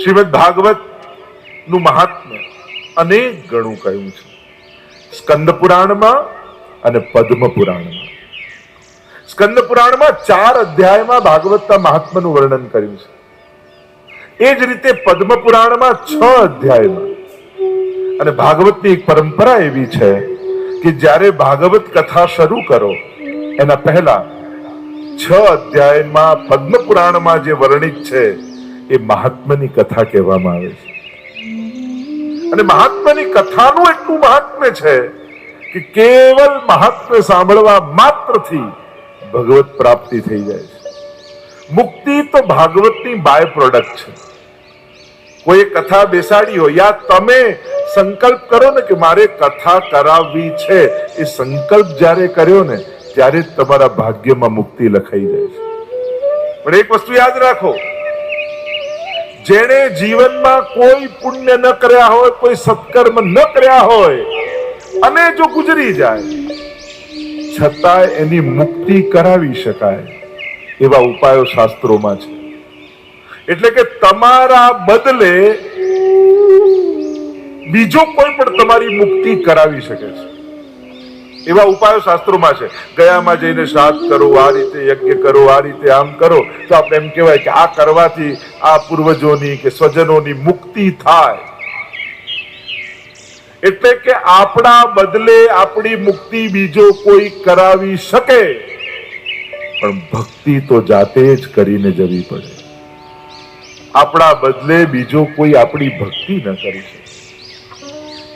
શ્રીમદ ભાગવત નું મહાત્મ્ય અનેક ગણું કહ્યું છે. સ્કંદ પુરાણમાં અને પદ્મ પુરાણમાં. સ્કંદ પુરાણમાં 4 અધ્યાયમાં ભાગવતના મહાત્મ્યનું વર્ણન કર્યું છે. એ જ રીતે પદ્મ પુરાણમાં 6 અધ્યાયમાં. અને ભાગવતની એક પરંપરા એવી છે કે જ્યારે ભાગવત કથા શરૂ કરો એના પહેલા 6 અધ્યાયમાં પદ્મ પુરાણમાં જે વર્ણિત છે એ મહાત્મ્યની કથા કહેવામાં આવે છે. અને મહાત્મ્યની કથાનું એટલું મહાત્મ્ય છે કે કેવલ મહાત્મ્ય સાંભળવા માત્રથી ભગવત પ્રાપ્તિ થઈ જાય છે. મુક્તિ તો ભાગવતની બાય પ્રોડક્ટ છે. કોઈ કથા બેસાડી હોય યા તમે સંકલ્પ કરો ને કે મારે કથા કરાવવી છે, એ સંકલ્પ જ્યારે કર્યો ને ત્યારે તમારા ભાગ્યમાં મુક્તિ લખાઈ જાય છે. પણ એક વસ્તુ યાદ રાખો, જેણે જીવનમાં કોઈ પુણ્ય ન કર્યા હોય, કોઈ સત્કર્મ ન કર્યા હોય અને જો ગુજરી જાય છતાં એની મુક્તિ કરાવી શકાય એવા ઉપાયો શાસ્ત્રોમાં છે. એટલે કે તમારા બદલે બીજો કોઈ પણ તમારી મુક્તિ કરાવી શકે છે એવા ઉપાયો શાસ્ત્રોમાં છે. ગયામાં જઈને શ્રાદ્ધ કરો, આ રીતે યજ્ઞ કરો, આ રીતે આમ કરો, તો આપણે એમ કહેવાય કે આ કરવાથી આ પૂર્વજોની કે સ્વજનોની મુક્તિ થાય. એટલે કે આપણા બદલે આપણી મુક્તિ બીજો કોઈ કરાવી શકે, પણ ભક્તિ તો જાતે જ કરીને જવી પડે. આપણા બદલે બીજો કોઈ આપણી ભક્તિ ન કરી શકે.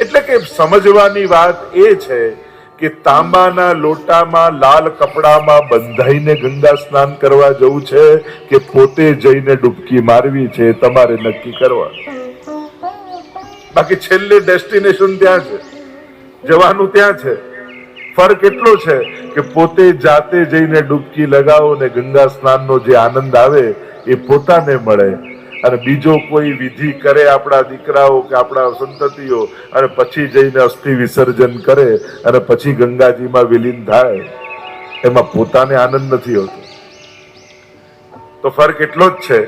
એટલે કે સમજવાની વાત એ છે કે તાંબાના લોટામાં લાલ કપડામાં બંધાઈને ગંગા સ્નાન કરવા જવું છે કે પોતે જઈને ડૂબકી મારવી છે, તમારે નક્કી કરવા. બાકી છેલ્લે ડેસ્ટિનેશન ત્યાં છે, જવાનું ત્યાં છે. ફરક એટલો છે કે પોતે જાતે જઈને ડૂબકી લગાવો ને ગંગા સ્નાનનો જે આનંદ આવે એ પોતાને મળે, અને બીજો કોઈ વિધિ કરે આપણા દીકરાઓ કે આપણા સંતતિઓ અને પછી જઈને અસ્થિ વિસર્જન કરે અને પછી ગંગાજીમાં વિલીન થાય, એમાં પોતાને આનંદ નથી હોતો. તો ફરક એટલો જ છે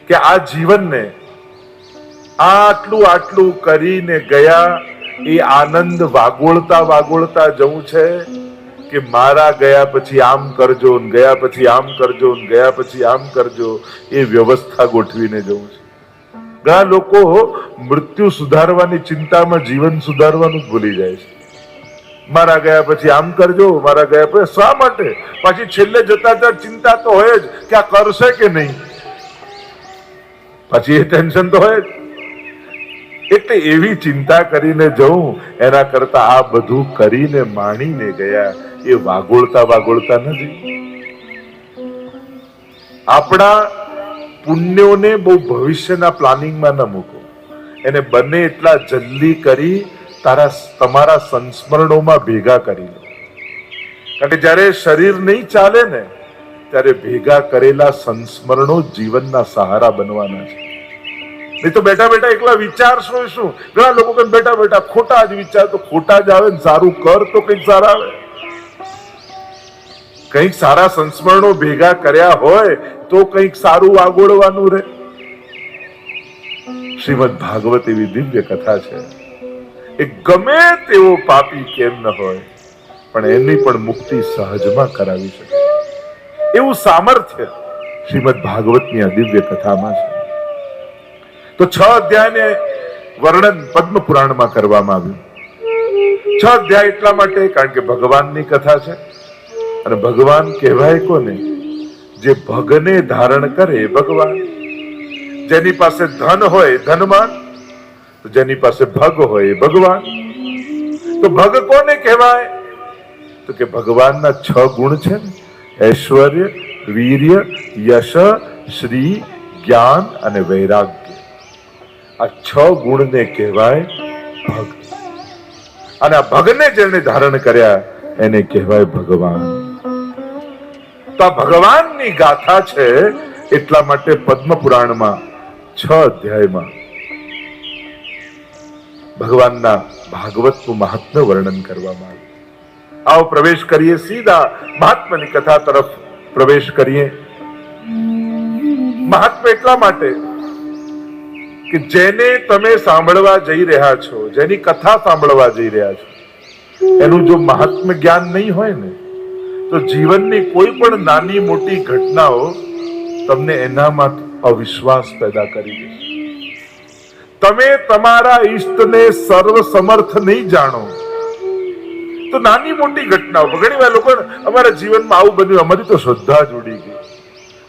કે આ જીવનને આટલું કરીને ગયા એ આનંદ વાગોળતા વાગોળતા જવું છે કે મારા ગયા પછી આમ કરજો, ગયા પછી આમ કરજો, ગયા પછી આમ કરજો, એ વ્યવસ્થા ગોઠવીને જવું છે. ઘણા લોકો મૃત્યુ સુધારવાની ચિંતામાં જીવન સુધારવાનું જ ભૂલી જાય છે. મારા ગયા પછી આમ કરજો, મારા ગયા પછી. શા માટે? પછી છેલ્લે જતા ચિંતા તો હોય જ કે આ કરશે કે નહીં, પછી એ ટેન્શન તો હોય જ. એટલે એવી ચિંતા કરીને જવું એના કરતા આ બધું કરીને માણીને ગયા એ વાગોળતા વાગોળતા નથી. આપણા પુણ્યોને બહુ ભવિષ્યના પ્લાનિંગમાં ન મૂકો, એને બને એટલા જલ્દી કરી તમારા સંસ્મરણોમાં ભેગા કરી લો. કારણ કે જ્યારે શરીર નહીં ચાલે ને ત્યારે ભેગા કરેલા સંસ્મરણો જીવનના સહારા બનવાના છે. નહીં તો બેઠા બેઠા એકલા વિચારશો શું? ઘણા લોકો કે બેઠા બેઠા ખોટા જ વિચાર, તો ખોટા જ આવે ને સારું કર તો કંઈક સારા આવે. કંઈક સારા સંસ્મરણો ભેગા કર્યા હોય તો કંઈક સારું વાગોળવાનું રહે. શ્રીમદ ભાગવત એવી દિવ્ય કથા છે. એ ગમે તેવો પાપી કેમ ન હોય પણ એની પણ મુક્તિ સહજમાં કરાવી શકે એવું સામર્થ્ય શ્રીમદ ભાગવતની આ દિવ્ય કથામાં છે. તો 6 અધ્યાયને વર્ણન પદ્મ પુરાણમાં કરવામાં આવ્યું. 6 અધ્યાય એટલા માટે કારણ કે ભગવાનની કથા છે. અને ભગવાન કહેવાય કોને? જે ભગને ધારણ કરે ભગવાન. જેની પાસે ધન હોય ધનવાન, તો જેની પાસે ભગ હોય ભગવાન. તો ભગ કોને કહેવાય? તો કે ભગવાનના 6 ગુણ છે ને, ઐશ્વર્ય, વીર્ય, યશ, શ્રી, જ્ઞાન અને વૈરાગ્ય. આ 6 ગુણને કહેવાય ભગ. અને આ ભગને જેને ધારણ કર્યા એને કહેવાય ભગવાન. તો આ ભગવાનની ગાથા છે. એટલા માટે પદ્મ પુરાણમાં 6 અધ્યાયમાં ભગવાનના ભાગવતનું મહાત્મ્ય વર્ણન કરવામાં આવ્યું. આવો પ્રવેશ કરીએ, સીધા મહાત્માની કથા તરફ પ્રવેશ કરીએ. મહાત્મ્ય એટલા માટે કે જેને તમે સાંભળવા જઈ રહ્યા છો, જેની કથા સાંભળવા જઈ રહ્યા છો, એનું જો મહાત્મ્ય જ્ઞાન નહીં હોય ને, તો જીવનની કોઈ પણ નાની મોટી ઘટનાઓ તમને એનામાં અવિશ્વાસ પેદા કરી દેશે. તમે તમારા ઈષ્ટને સર્વસમર્થ નહીં જાણો તો નાની મોટી ઘટનાઓ, ઘણી વાર લોકો અમારા જીવનમાં આવું બન્યું, અમારી તો શ્રદ્ધા જ ઉડી ગઈ.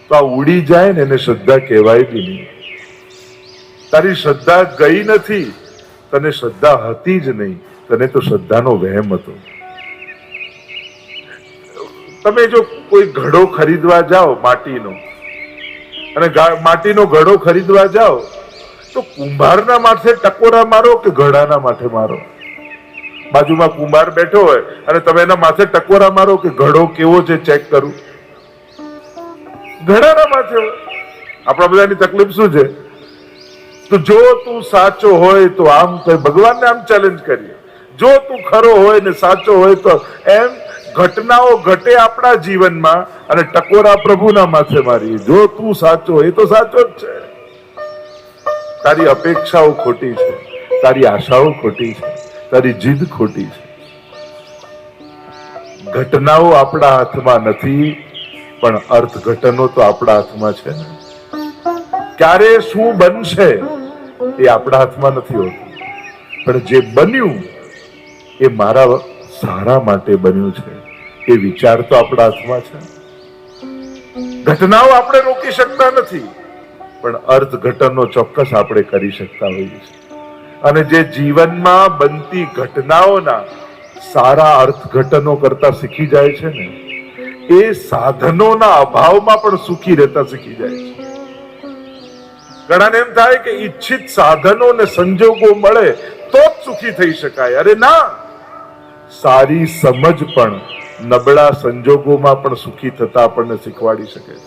તો આ ઉડી જાય ને એને શ્રદ્ધા કહેવાય બી નહીં. તારી શ્રદ્ધા ગઈ નથી, તને શ્રદ્ધા હતી જ નહીં, તને તો શ્રદ્ધાનો વહેમ હતો. તમે જો કોઈ ઘડો ખરીદવા જાઓ માટીનો, અને માટીનો ઘડો ખરીદવા જાઓ તો કુંભારના માથે ટકોરા મારો કે ઘડાના માથે મારો? બાજુમાં કુંભાર બેઠો હોય અને તમે એના માથે ટકોરા મારો કે ઘડો કેવો છે ચેક કરું? ઘડાના માથે હોય. આપણા બધાની તકલીફ શું છે? તો જો તું સાચો હોય તો આમ કહે, ભગવાનને આમ ચેલેન્જ કરીએ, જો તું ખરો હોય ને સાચો હોય તો એમ ઘટનાઓ ઘટે આપણા જીવનમાં અને ટકોરા પ્રભુના માથે મારી. જો તું સાચો હોય તો સાચો જ છે. તારી અપેક્ષાઓ ખોટી છે, તારી આશાઓ ખોટી છે, તારી જીદ ખોટી છે. ઘટનાઓ આપણા હાથમાં નથી, પણ અર્થઘટનો તો આપણા હાથમાં છે ને. ક્યારે શું બનશે એ આપણા હાથમાં નથી હોતું, પણ જે બન્યું એ મારા સારા માટે બન્યું છે એ વિચાર તો આપણા હાથમાં છે. ઘટનાઓ આપણે રોકી શકતા નથી, પણ અર્થઘટનો ચોક્કસ આપણે કરી શકતા હોઈએ છીએ. અને જે જીવનમાં બનતી ઘટનાઓના સારા અર્થઘટનો કરતા શીખી જાય છે ને, એ સાધનોના અભાવમાં પણ સુખી રહેતા શીખી જાય છે. ઘણાને એમ થાય કે ઈચ્છિત સાધનો ને સંજોગો મળે તો જ સુખી થઈ શકાય. અરે ના, સારી સમજ પણ નબળા સંજોગોમાં પણ સુખી થતા આપણને શીખવાડી શકે છે.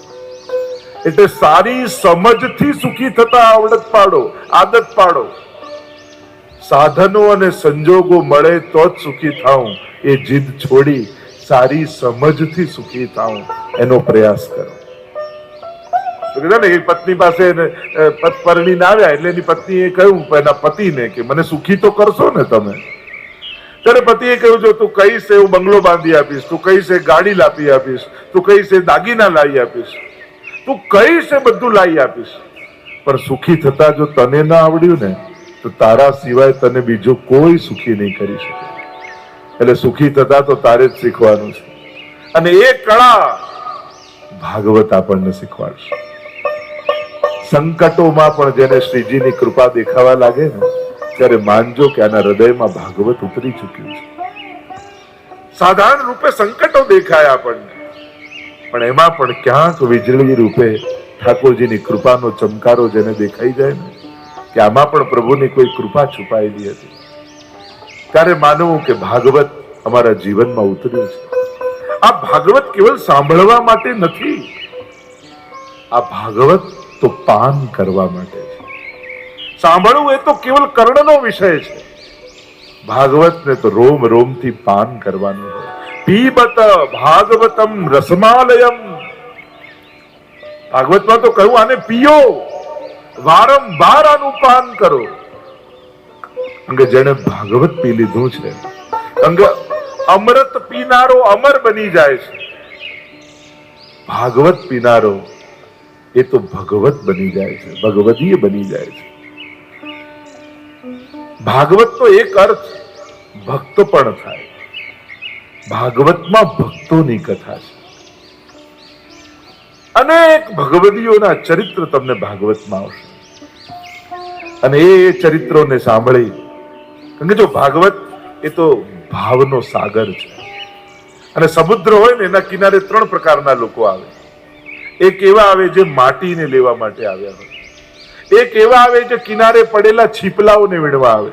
એટલે સારી સમજથી સુખી થતા આવડત પાડો, આદત પાડો. સાધનો અને સંજોગો મળે તો જ સુખી થાઉં એ જીદ છોડી સારી સમજથી સુખી થાઉં એનો પ્રયાસ કરો. એક પત્ની પાસે પરણીને આવ્યા એટલે એની પત્નીએ કહ્યું એના પતિને કે મને સુખી તો કરશો ને તમે? ત્યારે પતિએ કહ્યું, જો તું કહીશ એવું બંગલો બાંધી આપીશ, તું કહીશ એ ગાડી લાવી આપીશ, તું કહીશ એ દાગીના લાવી આપીશ, તું કહીશ એ બધું લાવી આપીશ, પણ સુખી થતા જો તને ના આવડ્યું ને તો તારા સિવાય તને બીજો કોઈ સુખી નહીં કરી શકે. એટલે સુખી થતા તો તારે જ શીખવાનું છે. અને એ કળા ભાગવત આપણને શીખવાડશે. સંકટોમાં પણ જેને શ્રીજીની કૃપા દેખાવા લાગે ને, ત્યારે માનજો કે આના હૃદયમાં ભાગવત ઉતરી ચૂક્યું છે. સાધારણ રૂપે સંકટો દેખાય આપણને, પણ એમાં પણ ક્યાંક વીજળી રૂપે ઠાકોરજીની કૃપાનો ચમકારો જેને દેખાઈ જાય ને, કે આમાં પણ પ્રભુની કોઈ કૃપા છુપાયેલી હતી, ત્યારે માનવું કે ભાગવત અમારા જીવનમાં ઉતર્યું છે. આ ભાગવત કેવલ સાંભળવા માટે નથી, આ ભાગવત તો પાન કરવા માટે છે. સાંભળવું એ તો કેવલ કર્ણનો વિષય છે, ભાગવતને તો રોમ રોમથી પાન કરવાનું હોય. પીબત ભાગવતમ રસમાલયમ. ભાગવતમાં તો કહ્યું આને પીઓ, વારંવાર આનું પાન કરો. અંગે જેને ભાગવત પી લીધું છે, અંગે અમૃત પીનારો અમર બની જાય છે. ભાગવત પીનારો એ તો ભગવત બની જાય છે, ભગવદીય બની જાય છે. ભાગવત તો એક અર્થ ભક્ત પણ થાય. ભાગવતમાં ભક્તોની કથા છે. અનેક ભગવદીઓના ચરિત્ર તમને ભાગવતમાં આવશે, અને એ ચરિત્રોને સાંભળી, કારણ કે જો ભાગવત એ તો ભાવનો સાગર છે, અને સમુદ્ર હોય ને એના કિનારે ત્રણ પ્રકારના લોકો આવે. એક એવા આવે જે માટીને લેવા માટે આવ્યા હોય, એક એવા આવે જે કિનારે પડેલા છીપલાઓને વીણવા આવે,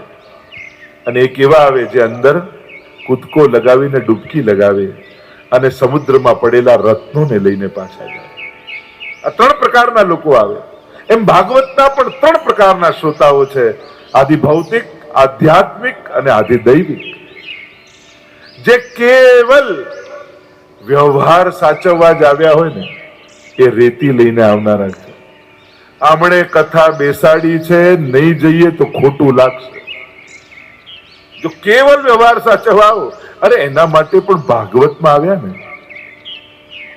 અને એક એવા આવે જે અંદર કૂદકો લગાવીને ડૂબકી લગાવે અને સમુદ્રમાં પડેલા રત્નોને લઈને પાછા જાય. આ ત્રણ પ્રકારના લોકો આવે. એમ ભાગવતના પણ ત્રણ પ્રકારના શ્રોતાઓ છે, આદિ ભૌતિક, આધ્યાત્મિક અને આદિ દૈવિક. જે કેવલ વ્યવહાર સાચવવા જ આવ્યા હોય ને, એ રેતી લઈને આવનારા છે. આમણે કથા બેસાડી છે, નહીં જઈએ તો ખોટું લાગશે. જો કેવલ વ્યવહાર સાચવવા આવો, અરે એના માટે પણ ભાગવતમાં આવ્યા ને.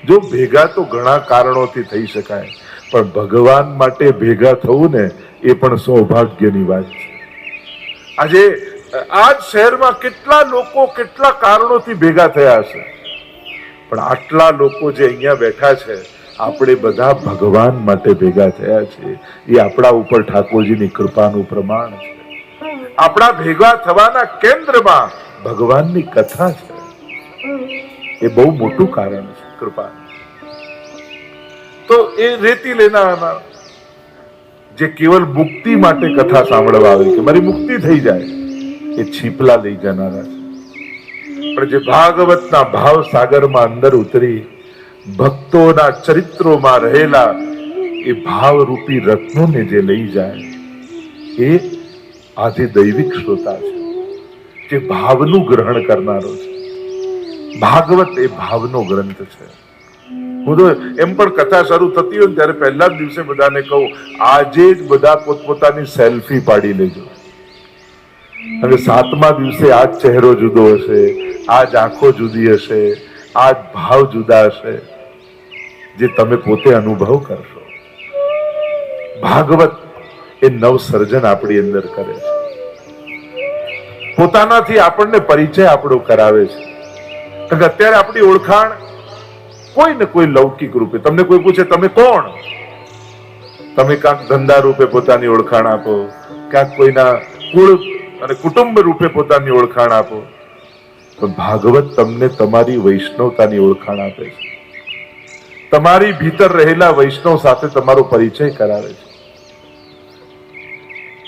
જો ભેગા તો ઘણા કારણોથી થઈ શકાય, પણ ભગવાન માટે ભેગા થવું ને એ પણ સૌભાગ્યની વાત છે. આજે આ જ શહેરમાં કેટલા લોકો કેટલા કારણોથી ભેગા થયા હશે, પણ આટલા લોકો જે અહીંયા બેઠા છે, આપણે બધા ભગવાન માટે ભેગા થયા છે. એ આપણા ઉપર ઠાકોરજીની કૃપાનું પ્રમાણ છે. આપણા ભેગા થવાના કેન્દ્રમાં ભગવાનની કથા છે. એ બહુ મોટું કારણ છે કૃપા. તો એ રેતી લેનારા જે કેવલ મુક્તિ માટે કથા સાંભળવા આવે કે મારી મુક્તિ થઈ જાય, એ છીપલા લઈ જનારા છે. પણ જે ભાગવતના ભાવ સાગરમાં અંદર ઉતરી ભક્તોના ચરિત્રોમાં રહેલા એ ભાવરૂપી રત્નોને જે લઈ જાય, એ આજે દૈવિક શ્રોતા છે, જે ભાવનું ગ્રહણ કરનારો છે. ભાગવત એ ભાવનો ગ્રંથ છે. હું તો એમ પણ કથા શરૂ થતી હોય ત્યારે પહેલા જ દિવસે બધાને કહું, આજે જ બધા પોતપોતાની સેલ્ફી પાડી લેજો. અને 7મા દિવસે આ જ ચહેરો જુદો હશે, આ જ આંખો જુદી હશે, આ જ ભાવ જુદા હશે, જે તમે પોતે અનુભવ કરશો. ભાગવત એ નવસર્જન આપણી અંદર કરે છે. પોતાનાથી આપણને પરિચય આપણો કરાવે છે. કારણ કે અત્યારે આપણી ઓળખાણ કોઈ ને કોઈ લૌકિક રૂપે, તમને કોઈ પૂછે તમે કોણ, તમે કાંક ધંધા રૂપે પોતાની ઓળખાણ આપો, ક્યાંક કોઈના કુળ અને કુટુંબ રૂપે પોતાની ઓળખાણ આપો. પણ ભાગવત તમને તમારી વૈષ્ણવતાની ઓળખાણ આપે છે. તમારી ભીતર રહેલા વૈષ્ણવ સાથે તમારો પરિચય કરાવે છે.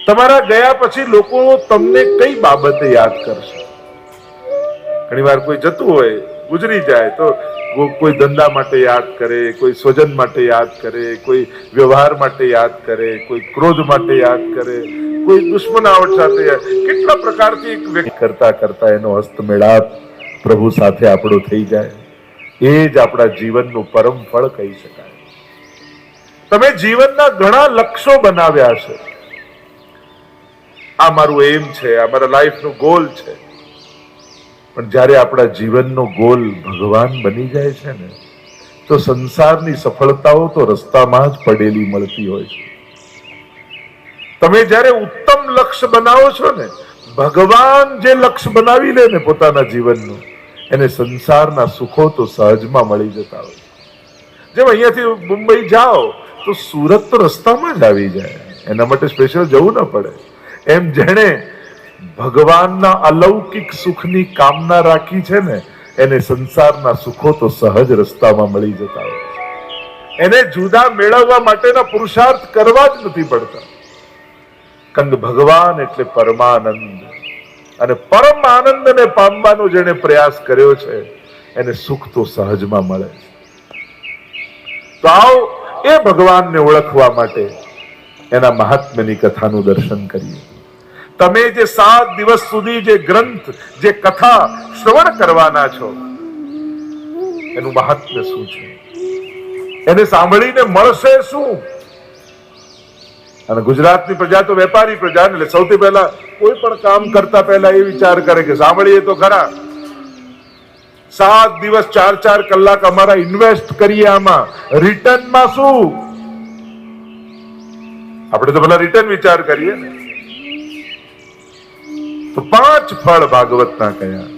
તમારા ગયા પછી લોકો તમને કઈ બાબતે યાદ કરશે. ઘણી વાર કોઈ જતું હોય, ગુજરી જાય, તો કોઈ ધંધા માટે યાદ કરે, કોઈ સ્વજન માટે યાદ કરે, કોઈ વ્યવહાર માટે યાદ કરે, કોઈ ક્રોધ માટે યાદ કરે, કોઈ દુશ્મનાવટ સાથે, કેટલા પ્રકારથી એક વ્યક્તિ કરતા કરતા એનો હસ્તમેળાપ પ્રભુ સાથે આપણો થઈ જાય. એ જ આપણા જીવનનું પરમ ફળ કહી શકાય. તમે જીવનના ઘણા લક્ષ્યો બનાવ્યા છે, આ મારું એમ છે, આ મારા લાઈફનો ગોલ છે. પણ જ્યારે આપણા જીવનનો ગોલ ભગવાન બની જાય છે ને, તો સંસારની સફળતાઓ તો રસ્તામાં જ પડેલી મળતી હોય છે. તમે જ્યારે ઉત્તમ લક્ષ્ય બનાવો છો ને, ભગવાન જે લક્ષ્ય બનાવી લે ને પોતાના જીવનનું, એને સંસારના સુખો તો સહજમાં મળી જતા હોય. જેમ અહીંયાથી મુંબઈ જાઓ તો સુરત તો રસ્તામાં જ આવી જાય, એના માટે સ્પેશિયલ જવું ન પડે. એમ જેણે ભગવાનના અલૌકિક સુખની કામના રાખી છે ને, એને સંસારના સુખો તો સહજ રસ્તામાં મળી જતા હોય. એને જુદા મેળવવા માટેના પુરુષાર્થ કરવા જ નથી પડતા. કારણ કે ભગવાન એટલે પરમાનંદ, અને પરમ આનંદને પામવાનો જેને પ્રયાસ કર્યો છે, એને સુખ તો સહજમાં મળે છે. તો આવો એ ભગવાનને ઓળખવા માટે એના મહાત્મ્યની કથાનું દર્શન કરીએ. તમે જે 7 દિવસ સુધી જે ગ્રંથ, જે કથા શ્રવણ કરવાના છો, એનું મહાત્મ્ય શું છે, એને સાંભળીને મળશે શું? અને ગુજરાતની પ્રજા તો વેપારી પ્રજા, એટલે સૌથી પહેલા કોઈ પણ કામ કરતા પહેલા એ વિચાર કરે કે સાંભળીએ તો ખરા. 7 દિવસ 4-4 કલાક અમારા ઇન્વેસ્ટ કરીએ, આમાં રિટર્નમાં શું? આપણે તો પેલા રિટર્ન વિચાર કરીએ ને. તો 5 ફળ ભાગવતના કયા,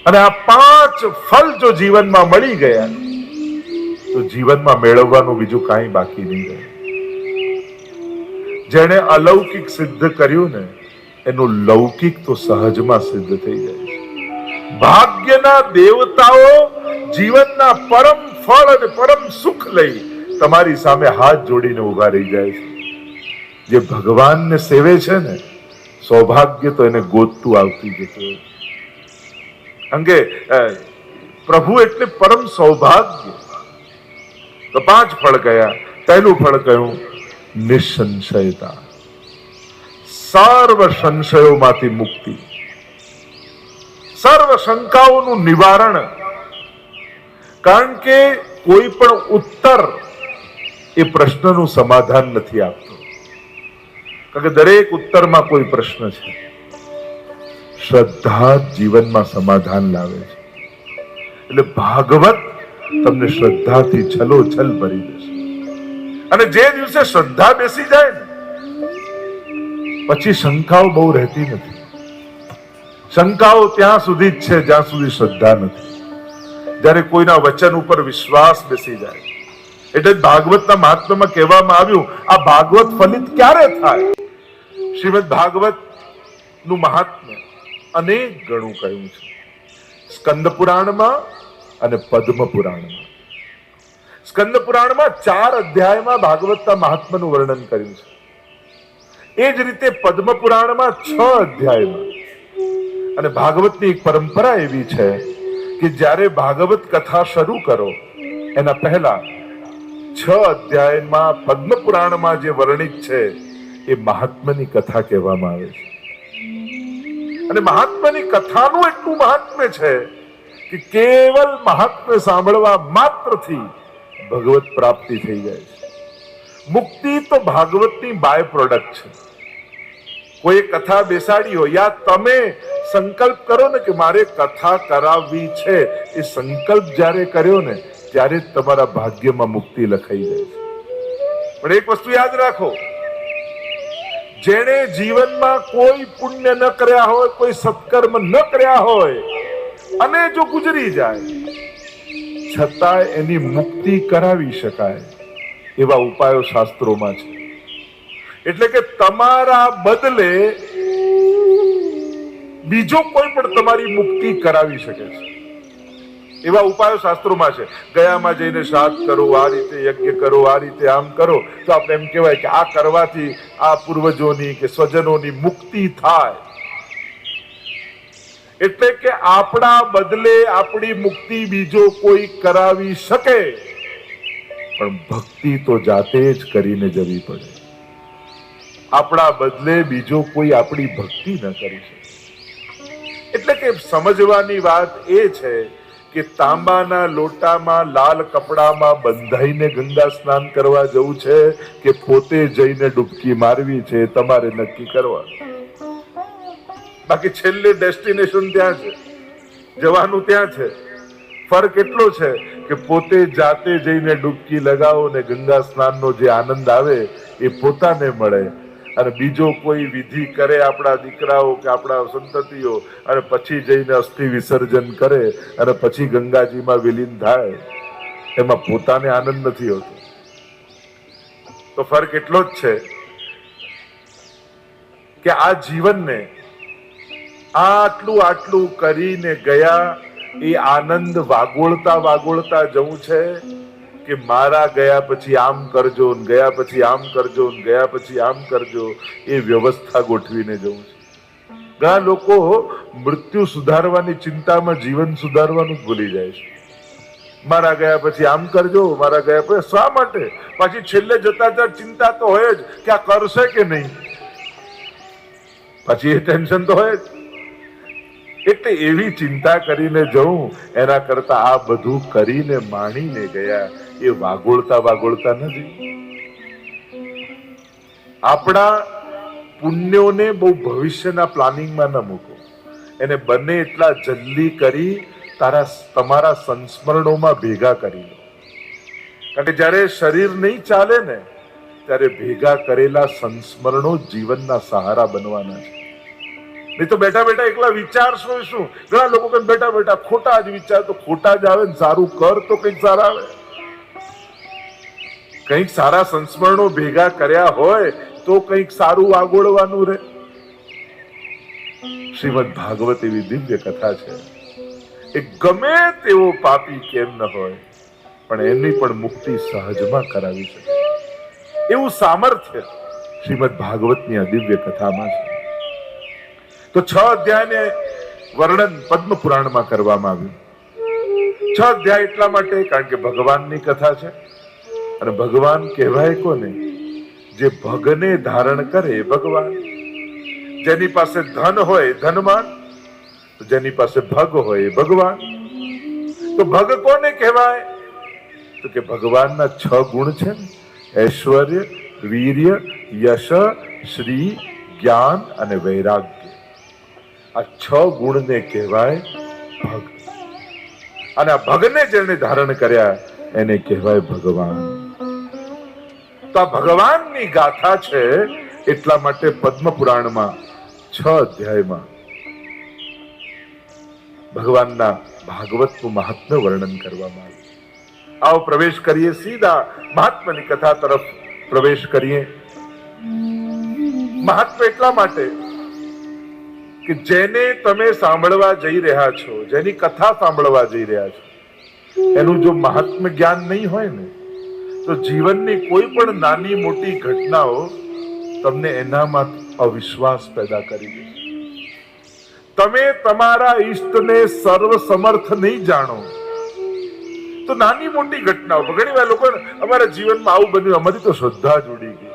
અને આ 5 ફળ જો જીવનમાં મળી ગયા તો જીવનમાં મેળવવાનું બીજું કાંઈ બાકી નહીં રહે. જેણે અલૌકિક સિદ્ધ કર્યું ને, એનું લૌકિક તો સહજમાં સિદ્ધ થઈ જાય. ભાગ્યના દેવતાઓ જીવનના પરમ ફળ અને પરમ સુખ લઈ તમારી સામે હાથ જોડીને ઉભા રહી જાય છે. જે ભગવાનને સેવે છે ને, સૌભાગ્ય તો એને ગોતતું આવતી જતું. અંગે પ્રભુ એટલે પરમ સૌભાગ્ય. તો 5 ફળ કયા? પહેલું ફળ કયું? નિસંશયતા, સર્વ સંશયોમાંથી મુક્તિ, સર્વ શંકાઓનું નિવારણ. કારણ કે કોઈ પણ ઉત્તર એ પ્રશ્નનું સમાધાન નથી આપતો, કારણ કે દરેક ઉત્તરમાં કોઈ પ્રશ્ન છે. શ્રદ્ધા જીવનમાં સમાધાન લાવે છે. એટલે ભાગવત તમને શ્રદ્ધાથી છલોછલ ભરી દેશે. અને જે દિવસે શ્રદ્ધા બેસી જાય ને પછી શંકાઓ બહુ રહેતી નથી. શંકાઓ ત્યાં સુધી જ છે જ્યાં સુધી શ્રદ્ધા નથી. જ્યારે કોઈના વચન ઉપર વિશ્વાસ બેસી જાય, એટલે ભાગવતના મહાત્મ્યમાં કહેવામાં આવ્યું, આ ભાગવત ફલિત ક્યારે થાય? શ્રીમદ ભાગવત નું મહાત્મ્ય અનેક ગણું કહ્યું છે સ્કંદ પુરાણમાં અને પદ્મ પુરાણમાં. સ્કંદ પુરાણમાં 4 અધ્યાયમાં ભાગવતના મહાત્મ્યનું વર્ણન કર્યું છે. એ જ રીતે પદ્મ પુરાણમાં 6 અધ્યાયમાં. અને ભાગવતની એક પરંપરા એવી છે કે જ્યારે ભાગવત કથા શરૂ કરો એના પહેલા 6 અધ્યાયમાં પદ્મ પુરાણમાં જે વર્ણિત છે એ મહાત્મ્યની કથા કહેવામાં આવે છે. અને મહાત્મ્યની કથાનું એટલું મહાત્મ્ય છે કે કેવલ મહાત્મ્ય સાંભળવા માત્રથી ભગવત પ્રાપ્તિ થઈ જાય છે. મુક્તિ તો ભાગવતની બાય પ્રોડક્ટ છે. કોઈ કથા બેસાડી હોય, યા તમે સંકલ્પ કરો ને કે મારે કથા કરાવવી છે, એ સંકલ્પ જ્યારે કર્યો ને ત્યારે જ તમારા ભાગ્યમાં મુક્તિ લખાઈ જાય છે. પણ એક વસ્તુ યાદ રાખો, જેણે જીવનમાં કોઈ પુણ્ય ન કર્યા હોય, કોઈ સત્કર્મ ન કર્યા હોય અને જો ગુજરી જાય છતાં એની મુક્તિ કરાવી શકાય એવા ઉપાયો શાસ્ત્રોમાં છે. એટલે કે તમારા બદલે બીજો કોઈ પણ તમારી મુક્તિ કરાવી શકે છે એવા ઉપાયો શાસ્ત્રોમાં છે. ગયામાં જઈને શ્રાદ્ધ કરો, આ રીતે યજ્ઞ કરો, આ રીતે આમ કરો, તો આપણે એમ કહેવાય કે આ કરવાથી આ પૂર્વજોની કે સ્વજનોની મુક્તિ થાય. એટલે કે આપણા બદલે આપણી મુક્તિ બીજો કોઈ કરાવી શકે, પણ ભક્તિ તો જાતે જ કરીને જવી પડે. આપણા બદલે બીજો કોઈ આપણી ભક્તિ ન કરી શકે. એટલે કે સમજવાની વાત એ છે કે તાંબાના લોટામાં લાલ કપડામાં બંધાઈને ગંગા સ્નાન કરવા જવું છે કે પોતે જઈને ડૂબકી મારવી છે, તમારે નક્કી કરવા. બાકી છેલ્લે ડેસ્ટિનેશન ત્યાં છે, જવાનું ત્યાં છે. ફરક એટલો છે કે પોતે જાતે જઈને ડૂબકી લગાવો ને ગંગા સ્નાનનો જે આનંદ આવે એ પોતાને મળે, અને બીજો કોઈ વિધિ કરે આપણા દીકરાઓ કે આપણા સંતતિઓ અને પછી જઈને અસ્થિ વિસર્જન કરે અને પછી ગંગાજીમાં વિલીન થાય, એમાં પોતાને આનંદ નથી હોતો. તો ફરક એટલો જ છે કે આ જીવનને આટલું કરીને ગયા એ આનંદ વાગોળતા જવું છે કે મારા ગયા પછી આમ કરજો, ગયા પછી આમ કરજો, ગયા પછી આમ કરજો, એ વ્યવસ્થા ગોઠવીને જવું છે. ઘણા લોકો મૃત્યુ સુધારવાની ચિંતામાં જીવન સુધારવાનું જ ભૂલી જાય છે. મારા ગયા પછી આમ કરજો, મારા ગયા પછી શા માટે? પાછી છેલ્લે જતા ચિંતા તો હોય જ કે આ કરશે કે નહીં, પછી એ ટેન્શન તો હોય જ. એટલે એવી ચિંતા કરીને જવું એના કરતા આ બધું કરીને માણીને ગયા એ વાગોળતા નથી. આપણા પુણ્યોને બહુ ભવિષ્યના પ્લાનિંગમાં ન મૂકો, એને બને એટલા જલ્દી કરી તમારા સંસ્મરણોમાં ભેગા કરી લો. કારણ કે જ્યારે શરીર નહીં ચાલે ને ત્યારે ભેગા કરેલા સંસ્મરણો જીવનના સહારા બનવાના છે. નહીં તો બેઠા બેઠા એકલા વિચારશો શું? ઘણા લોકો કે બેઠા બેઠા ખોટા જ વિચાર, તો ખોટા જ આવે ને, સારું કર તો કંઈક સારા આવે. કંઈક સારા સંસ્મરણો ભેગા કર્યા હોય તો કંઈક સારું આગોળવાનું રહે. શ્રીમદ ભાગવત એવી દિવ્ય કથા છે. એ ગમે તેવો પાપી કેમ ન હોય પણ એની પણ મુક્તિ સહજમાં કરાવી શકે એવું સામર્થ્ય શ્રીમદ ભાગવતની આ દિવ્ય કથામાં છે. તો 6 અધ્યાયને વર્ણન પદ્મ પુરાણમાં કરવામાં આવ્યું. 6 અધ્યાય એટલા માટે કારણ કે ભગવાનની કથા છે, અને ભગવાન કહેવાય કોને? જે ભગને ધારણ કરે ભગવાન. જેની પાસે ધન હોય ધનવાન, તો જેની પાસે ભગ હોય ભગવાન. તો ભગ કોને કહેવાય? તો કે ભગવાનના 6 ગુણ છે ને, ઐશ્વર્ય, વીર્ય, યશ, શ્રી, જ્ઞાન અને વૈરાગ્ય. આ 6 ગુણને કહેવાય ભગ. અને આ ભગને જેને ધારણ કર્યા એને કહેવાય ભગવાન. તો આ ભગવાનની ગાથા છે. એટલા માટે પદ્મ પુરાણમાં 6 અધ્યાયમાં ભગવાનના ભાગવતનું મહાત્મ્ય વર્ણન કરવામાં આવ્યું. આવો પ્રવેશ કરીએ, સીધા મહાત્માની કથા તરફ પ્રવેશ કરીએ. મહાત્મ્ય એટલા માટે કે જેને તમે સાંભળવા જઈ રહ્યા છો, જેની કથા સાંભળવા જઈ રહ્યા છો, એનું જો મહાત્મ્ય જ્ઞાન નહીં હોય ને તો જીવનની કોઈ પણ નાની મોટી ઘટનાઓ તમને એનામાં અવિશ્વાસ પેદા કરી દે. તમે તમારા ઈષ્ટને સર્વ સમર્થ નહીં જાણો તો નાની મોટી ઘટનાઓ, ઘણી વાર લોકો અમારા જીવનમાં આવું બન્યું, અમારી તો શ્રદ્ધા જ ઉડી ગઈ.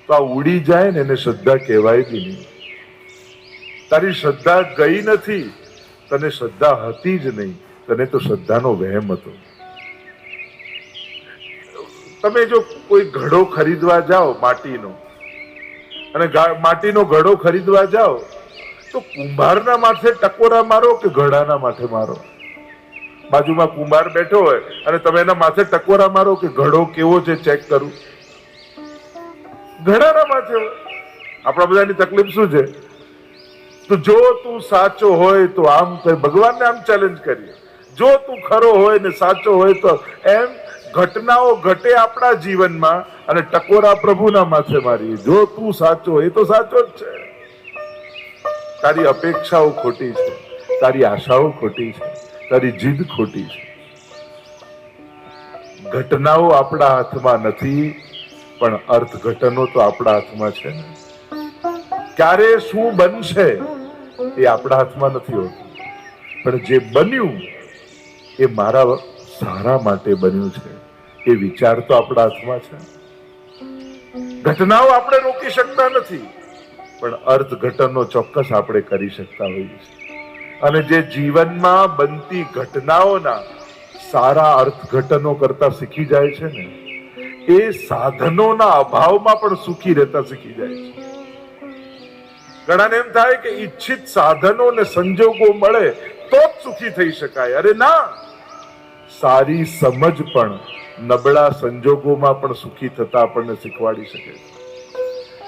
તો આ ઉડી જાય ને એને શ્રદ્ધા કહેવાય બી નહીં. તારી શ્રદ્ધા ગઈ નથી, તને શ્રદ્ધા હતી જ નહીં, તને તો શ્રદ્ધાનો વહેમ હતો. તમે જો કોઈ ઘડો ખરીદવા જાઓ માટીનો, અને માટીનો ઘડો ખરીદવા જાઓ તો કુંભારના માથે ટકોરા મારો કે ઘડાના માથે મારો? બાજુમાં કુંભાર બેઠો હોય અને તમે એના માથે ટકોરા મારો કે ઘડો કેવો છે ચેક કરું? ઘડાના માથે હોય. આપણા બધાની તકલીફ શું છે? તો જો તું સાચો હોય તો આમ કહે, ભગવાનને આમ ચેલેન્જ કરીએ, જો તું ખરો હોય ને સાચો હોય તો એમ ઘટનાઓ ઘટે આપણા જીવનમાં અને ટકોરા પ્રભુના માથે મારીએ. જો તું સાચો હોય તો સાચો જ છે. તારી અપેક્ષાઓ ખોટી છે, તારી આશાઓ ખોટી છે, તારી જીદ ખોટી છે. ઘટનાઓ આપણા હાથમાં નથી, પણ અર્થઘટનો તો આપણા હાથમાં છે ને. ક્યારે શું બનશે એ આપણા હાથમાં નથી હોતું, પણ જે બન્યું એ મારા સારા માટે બન્યું છે એ વિચાર તો આપણા હાથમાં છે. ઘટનાઓ આપણે રોકી શકતા નથી, પણ અર્થઘટનો ચોક્કસ આપણે કરી શકતા હોઈએ છીએ. અને જે જીવનમાં બનતી ઘટનાઓના સારા અર્થઘટનો કરતા શીખી જાય છે ને, એ સાધનોના અભાવમાં પણ સુખી રહેતા શીખી જાય છે. ઘણાને એમ થાય કે ઈચ્છિત સાધનો ને સંજોગો મળે તો જ સુખી થઈ શકાય. અરે ના, સારી સમજ પણ નબળા સંજોગોમાં પણ સુખી થતા આપણને શીખવાડી શકે છે.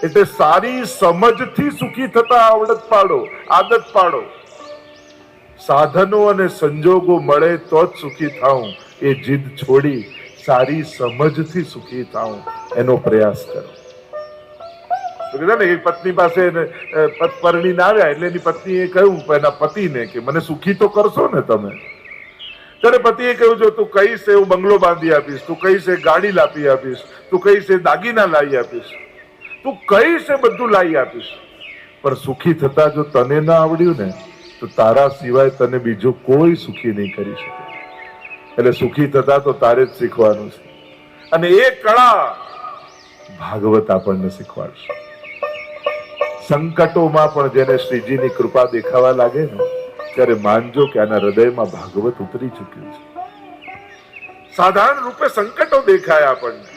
એટલે સારી સમજથી સુખી થતા આવડત પાડો, આદત પાડો. સાધનો અને સંજોગો મળે તો જ સુખી થાઉં એ જીદ છોડી સારી સમજથી સુખી થાઉં એનો પ્રયાસ કરો. એક પત્ની પાસે પરણીને આવ્યા એટલે એની પત્નીએ કહ્યું એના પતિને કે મને સુખી તો કરશો ને તમે? ત્યારે પતિએ કહ્યું, જો તું કહીશ એવું બંગલો બાંધી આપીશ, તું કહીશ એ ગાડી લાવી આપીશ, તું કહીશ એ દાગીના લાવી આપીશ, તું કહીશ એ બધું લાવી આપીશ, પણ સુખી થતા જો તને ના આવડ્યું ને તો તારા સિવાય તને બીજો કોઈ સુખી નહીં કરી શકે. એટલે સુખી થતા તો તારે જ શીખવાનું છે. અને એ કળા ભાગવત આપણને શીખવાડશે. સંકટોમાં પણ જેને શ્રીજીની કૃપા દેખાવા લાગે ને ત્યારે માનજો કે આના હૃદયમાં ભાગવત ઉતરી ચૂક્યું છે. સાધારણ રૂપે સંકટો દેખાય આપણને,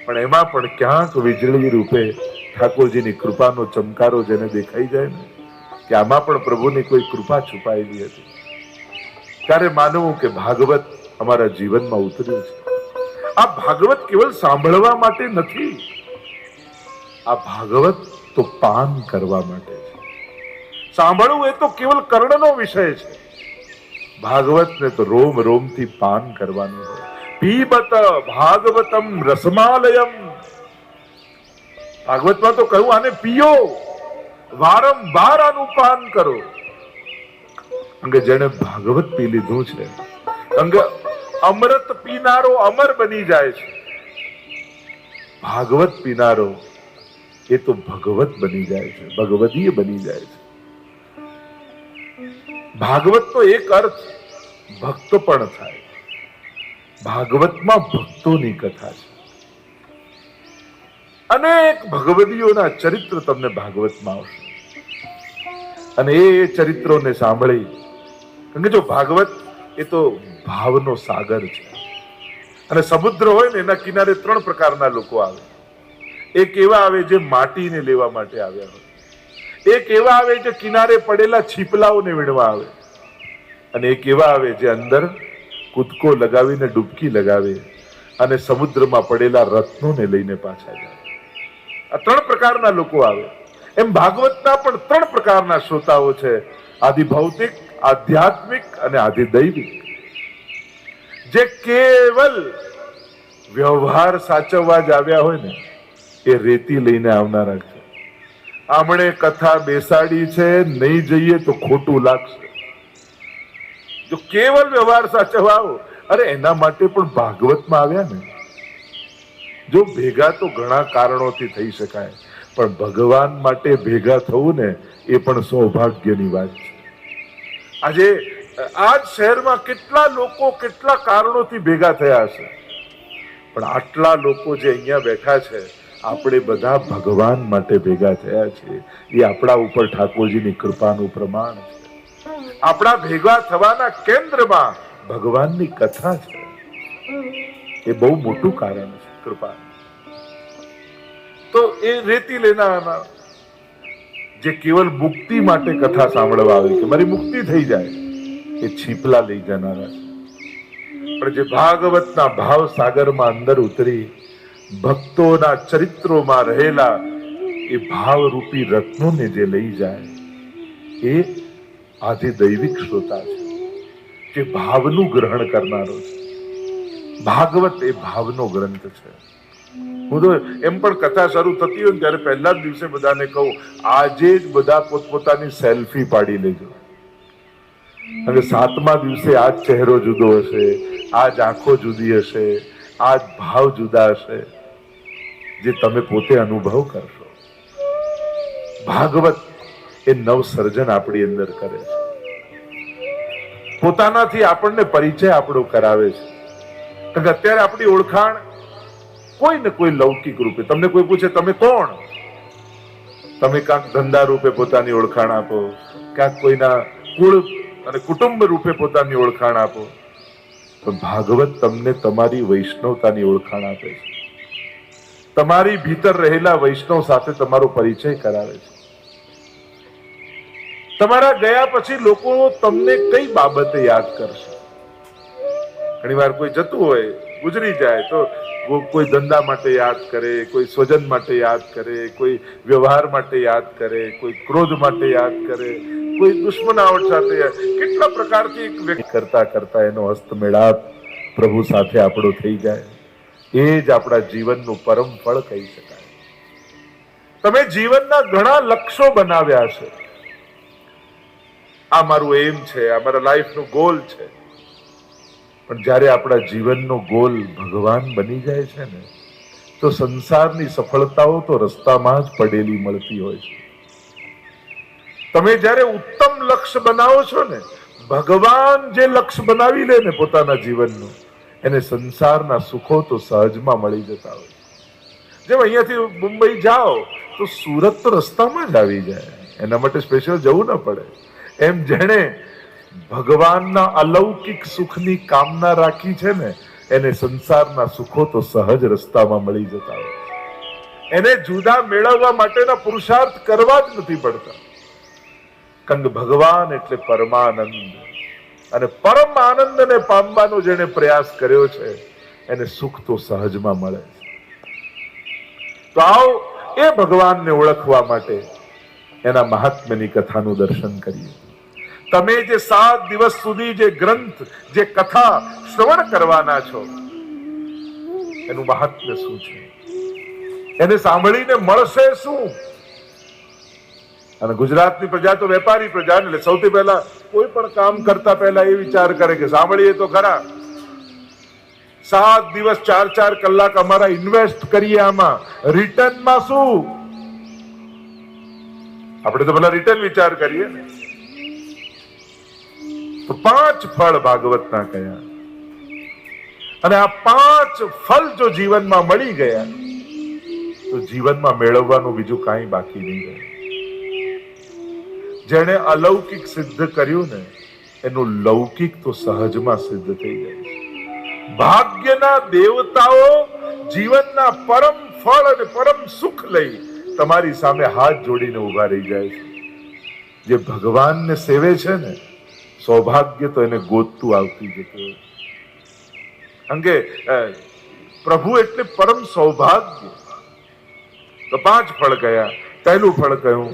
પણ એમાં પણ ક્યાંક વીજળી રૂપે ઠાકોરજીની કૃપાનો ચમકારો જેને દેખાઈ જાય ને કે આમાં પણ પ્રભુની કોઈ કૃપા છુપાયેલી હતી, ત્યારે માનવું કે ભાગવત અમારા જીવનમાં ઉતર્યું છે. આ ભાગવત કેવલ સાંભળવા માટે નથી, આ ભાગવત તો પાન કરવા માટે છે. સાંભળવું એ તો કેવલ કર્ણનો વિષય છે. ભાગવતને તો રોમ રોમથી પાન કરવાનું હોય. પીબત ભાગવતમ રસમાલયમ. ભાગવતમાં તો કહ્યું આને પીઓ, વારંવાર આનું પાન કરો. અંગે જેને ભાગવત પી લીધું છે, અંગે અમૃત પીનારો અમર બની જાય છે. ભાગવત પીનારો એ તો ભગવત બની જાય છે, ભગવદીય બની જાય છે. ભાગવત તો એક અર્થ ભક્ત પણ થાય. ભાગવતમાં ભક્તોની કથા છે. અનેક ભગવદીઓના ચરિત્ર તમને ભાગવતમાં આવશે અને એ ચરિત્રોને સાંભળી, કારણ કે જો ભાગવત એ તો ભાવનો સાગર છે. અને સમુદ્ર હોય ને એના કિનારે 3 પ્રકારના લોકો આવે. એક એવા આવે જે માટીને લેવા માટે આવ્યા હોય, એક એવા આવે જે કિનારે પડેલા છીપલાઓને વીણવા આવે, અને એક એવા આવે જે અંદર કૂદકો લગાવીને ડૂબકી લગાવે અને સમુદ્રમાં પડેલા રત્નોને લઈને પાછા જાય. આ 3 પ્રકારના લોકો આવે. એમ ભાગવતના પણ 3 પ્રકારના શ્રોતાઓ છે: આદિ ભૌતિક, આધ્યાત્મિક અને આદિ દૈવિક. જે કેવલ વ્યવહાર સાચવવા જ આવ્યા હોય ને એ રેતી લઈને આવનારા છે. આમણે કથા બેસાડી છે, નહીં જઈએ તો ખોટું લાગશે. જો કેવલ વ્યવહાર સાચવવા આવો, અરે એના માટે પણ ભાગવતમાં આવ્યા ને. જો ભેગા તો ઘણા કારણોથી થઈ શકાય, પણ ભગવાન માટે ભેગા થવું ને એ પણ સૌભાગ્યની વાત છે. આજે આ શહેરમાં કેટલા લોકો કેટલા કારણોથી ભેગા થયા હશે, પણ આટલા લોકો જે અહીંયા બેઠા છે, આપણે બધા ભગવાન માટે ભેગા થયા છે. એ આપણા ઉપર ઠાકોરજીની કૃપાનું પ્રમાણ છે. આપણા ભેગા થવાના કેન્દ્રમાં ભગવાનની કથા છે. એ બહુ મોટું કારણ છે કૃપા. તો એ રેતી લેનારા જે કેવલ મુક્તિ માટે કથા સાંભળવા આવે કે મારી મુક્તિ થઈ જાય, એ છીપલા લઈ જનારા છે. પણ જે ભાગવતના ભાવ સાગરમાં અંદર ઉતરી ભક્તોના ચરિત્રોમાં રહેલા એ ભાવરૂપી રત્નોને જે લઈ જાય, એ આદિ દૈવિક શ્રોતા છે, જે ભાવનું ગ્રહણ કરનારો છે. ભાગવત એ ભાવનો ગ્રંથ છે. હું તો એમ પણ કથા શરૂ થતી હોય ત્યારે પહેલા જ દિવસે બધાને કહું, આજે જ બધા પોતપોતાની સેલ્ફી પાડી લેજો. અને 7મા દિવસે આ જ ચહેરો જુદો હશે, આ જ આંખો જુદી હશે, આ જ ભાવ જુદા હશે, જે તમે પોતે અનુભવ કરશો. ભાગવત એ નવસર્જન આપણી અંદર કરે છે. પોતાનાથી આપણને પરિચય આપણો કરાવે છે. કારણ કે અત્યારે આપણી ઓળખાણ કોઈ ને કોઈ લૌકિક રૂપે. તમને કોઈ પૂછે તમે કોણ, તમે ક્યાંક ધંધા રૂપે પોતાની ઓળખાણ આપો, ક્યાંક કોઈના કુળ અને કુટુંબ રૂપે પોતાની ઓળખાણ આપો. પણ ભાગવત તમને તમારી વૈષ્ણવતાની ઓળખાણ આપે છે. તમારી ભીતર રહેલા વૈષ્ણવ સાથે તમારો પરિચય કરાવે છે. તમારા ગયા પછી લોકો તમને કઈ બાબતે યાદ કરશે? ઘણી વાર કોઈ જતું હોય, ગુજરી જાય, તો કોઈ ધંધા માટે યાદ કરે, કોઈ સ્વજન માટે યાદ કરે, કોઈ વ્યવહાર માટે યાદ કરે, કોઈ ક્રોધ માટે યાદ કરે, કોઈ દુશ્મનાવટ સાથે. કેટલા પ્રકારથી એક વ્યક્તિ કરતા કરતા એનો હસ્તમેળાપ પ્રભુ સાથે આપણો થઈ જાય. એ જ આપણા જીવનનું પરમ ફળ કહી શકાય. તમે જીવનના ઘણા લક્ષ્યો બનાવ્યા છે. આ મારું એમ છે, આ મારા લાઈફનો ગોલ છે. પણ જ્યારે આપણા જીવનનો ગોલ ભગવાન બની જાય છે ને, તો સંસારની સફળતાઓ તો રસ્તામાં જ પડેલી મળતી હોય છે. તમે જ્યારે ઉત્તમ લક્ષ્ય બનાવો છો ને, ભગવાન જે લક્ષ્ય બનાવી લે ને પોતાના જીવનનું, એને સંસારના સુખો તો સહજમાં મળી જતા હોય. જેમ અહીંયાથી મુંબઈ જાઓ તો સુરત તો રસ્તામાં જ આવી જાય, એના માટે સ્પેશિયલ જવું ન પડે. એમ જેણે ભગવાનના અલૌકિક સુખની કામના રાખી છે ને, એને સંસારના સુખો તો સહજ રસ્તામાં મળી જતા હોય. એને જુદા મેળવવા માટેના પુરુષાર્થ કરવા જ નથી પડતા. કારણ કે ભગવાન એટલે પરમાનંદ, અને પરમ આનંદને પામવાનો જેને પ્રયાસ કર્યો છે, એને સુખ તો સહજમાં મળે છે. તો આવો એ ભગવાનને ઓળખવા માટે એના મહાત્મ્યની કથાનું દર્શન કરીએ. તમે જે 7 દિવસ સુધી જે ગ્રંથ, જે કથા શ્રવણ કરવાના છો, એનું મહાત્મ્ય શું છે, એને સાંભળીને મળશે શું? અને ગુજરાતની પ્રજા તો વેપારી પ્રજા, એટલે સૌથી પહેલા કોઈ પણ કામ કરતા પહેલા એ વિચાર કરે કે સાંભળીએ તો ખરા. 7 દિવસ 4-4 કલાક અમારા ઇન્વેસ્ટ કરીએ, આમાં રિટર્નમાં શું? આપણે તો પેલા રિટર્ન વિચાર કરીએ ને. તો 5 ફળ ભાગવતના કયા, અને આ 5 ફળ જો જીવનમાં મળી ગયા તો જીવનમાં મેળવવાનું બીજું કાંઈ બાકી નહીં રહે. જેણે અલૌકિક સિદ્ધ કર્યું ને, એનું લૌકિક તો સહજમાં સિદ્ધ થઈ જાય છે. ભાગ્યના દેવતાઓ જીવનના પરમ ફળ અને પરમ સુખ લઈ તમારી સામે હાથ જોડીને ઉભા રહી જાય છે. જે ભગવાનને સેવે છે ને, સૌભાગ્ય તો એને ગોતતું આવતી જતું હોય. કારણ કે પ્રભુ એટલે પરમ સૌભાગ્ય. તો 5 ફળ કયા? પહેલું ફળ કયું?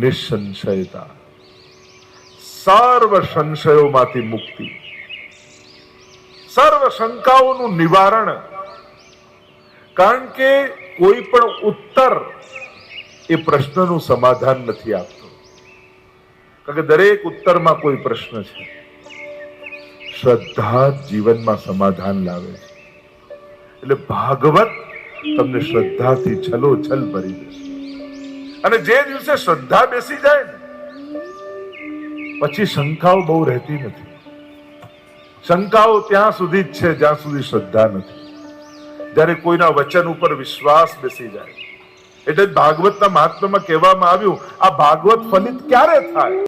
નિસંશયતા, સર્વ સંશયોમાંથી મુક્તિ, સર્વ શંકાઓનું નિવારણ. કારણ કે કોઈ પણ ઉત્તર એ પ્રશ્નનું સમાધાન નથી આપતો. કારણ કે દરેક ઉત્તરમાં કોઈ પ્રશ્ન છે. શ્રદ્ધા જીવનમાં સમાધાન લાવે છે. એટલે ભાગવત તમને શ્રદ્ધાથી છલોછલ ભરી દેશે. અને જે દિવસે શ્રદ્ધા બેસી જાય ને, પછી શંકાઓ બહુ રહેતી નથી. શંકાઓ ત્યાં સુધી જ છે જ્યાં સુધી શ્રદ્ધા નથી. જ્યારે કોઈના વચન ઉપર વિશ્વાસ બેસી જાય. એટલે ભાગવતના મહાત્મ્યમાં કહેવામાં આવ્યું, આ ભાગવત ફલિત ક્યારે થાય?